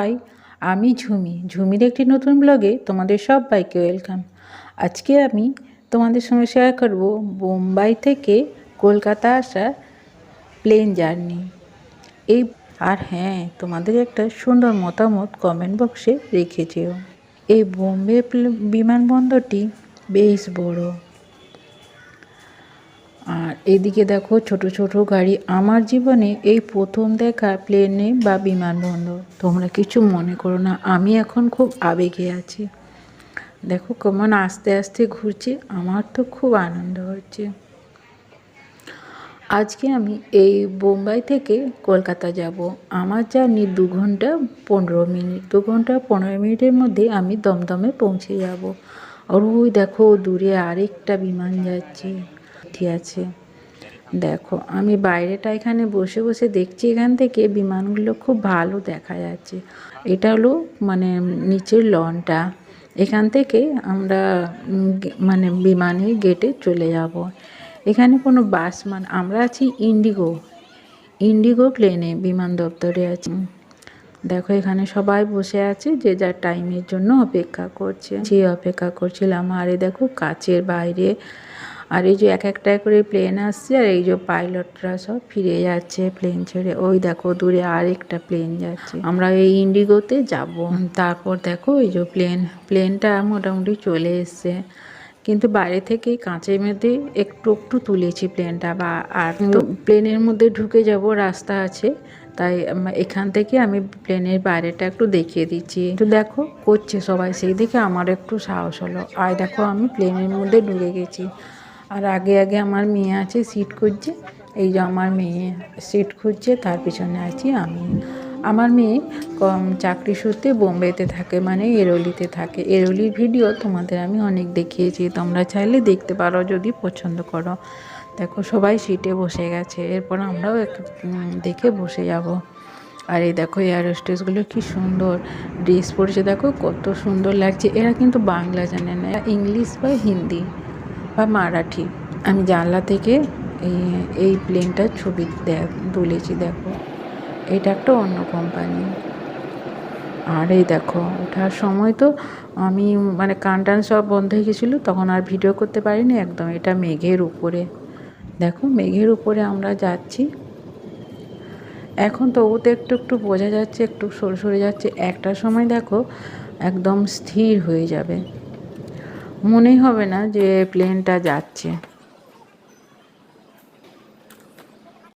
High, আমি ঝুমির একটি নতুন ব্লগে তোমাদের সবাইকে ওয়েলকাম। আজকে আমি তোমাদের সঙ্গে শেয়ার করব বোম্বাই থেকে কলকাতা আসা প্লেন জার্নি। আর হ্যাঁ, তোমাদের একটা সুন্দর মতামত কমেন্ট বক্সে রেখে যেও। এই বোম্বে বিমানবন্দরটি বেশ বড়। আর এদিকে দেখো ছোট ছোট গাড়ি। আমার জীবনে এই প্রথম দেখা প্লেনে বা বিমানবন্দর। তোমরা কিছু মনে করো না, আমি এখন খুব আবেগে আছি। দেখো কেমন আস্তে আস্তে ঘুরছে, আমার তো খুব আনন্দ হচ্ছে। আজকে আমি এই বোম্বাই থেকে কলকাতা যাব। আমার জার্নি 2 ঘন্টা 15 মিনিট। 2 ঘন্টা 15 মিনিটের মধ্যে আমি দমদমে পৌঁছে যাব। আর ওই দেখো দূরে আরেকটা বিমান যাচ্ছে, ঠিক আছে। দেখো আমি বাইরেটা এখানে বসে বসে দেখছি, এখান থেকে বিমানগুলো খুব ভালো দেখা যাচ্ছে। এটা হলো মানে নিচের লনটা। এখান থেকে আমরা মানে বিমানের গেটে চলে যাব। এখানে কোনো বাস আমরা আছি ইন্ডিগো প্লেনে, বিমান দপ্তরে আছি। দেখো এখানে সবাই বসে আছে, যে যার টাইমের জন্য অপেক্ষা করছে। অপেক্ষা করছিলাম। আর এই দেখো কাচের বাইরে, আর এই যে এক একটা করে প্লেন আসছে, আর এই যে পাইলটরা সব ফিরে যাচ্ছে প্লেন ছেড়ে। ওই দেখো দূরে আরেকটা প্লেন যাচ্ছে। আমরা এই ইন্ডিগোতে যাব। তারপর দেখো এই যে প্লেনটা মোটামুটি চলে এসছে, কিন্তু বাইরে থেকে কাঁচের মধ্যে একটু একটু তুলেছি প্লেনটা। আর তো প্লেনের মধ্যে ঢুকে যাব, রাস্তা আছে, তাই এখান থেকে আমি প্লেনের বাইরেটা একটু দেখিয়ে দিচ্ছি। একটু দেখো করছে সবাই, সেই দিকে আমার একটু সাহস হলো। আর দেখো আমি প্লেনের মধ্যে ঢুকে গেছি। আর আগে আগে আমার মেয়ে আছে, সিট খুঁজছে। এই যে আমার মেয়ে সিট খুঁজছে, তার পিছনে আছি আমি। আমার মেয়ে চাকরি সূত্রে বোম্বেতে থাকে, মানে এরোলিতে থাকে। এরোলির ভিডিও তোমাদের আমি অনেক দেখিয়েছি, তোমরা চাইলে দেখতে পারো যদি পছন্দ করো। দেখো সবাই সিটে বসে গেছে, এরপর আমরাও দেখে বসে যাব। আর এই দেখো এয়ার হোস্টেসগুলো কি সুন্দর ড্রেস পরেছে, দেখো কত সুন্দর লাগছে। এরা কিন্তু বাংলা জানে না, ইংলিশ বা হিন্দি বা মারাঠি। আমি জানলা থেকে এই প্লেনটার ছবি তুলেছি। দেখো এটা একটা অন্য কোম্পানি। আর এই দেখো ওঠার সময় তো আমি মানে কান টান সব বন্ধ হয়ে গেছিলো, তখন আর ভিডিও করতে পারিনি একদম। এটা মেঘের উপরে, দেখো মেঘের উপরে আমরা যাচ্ছি। এখন তো ওতে একটু একটু বোঝা যাচ্ছে, একটু সরে সরে যাচ্ছে। একটা সময় দেখো একদম স্থির হয়ে যাবে, মনেই হবে না যে প্লেনটা যাচ্ছে।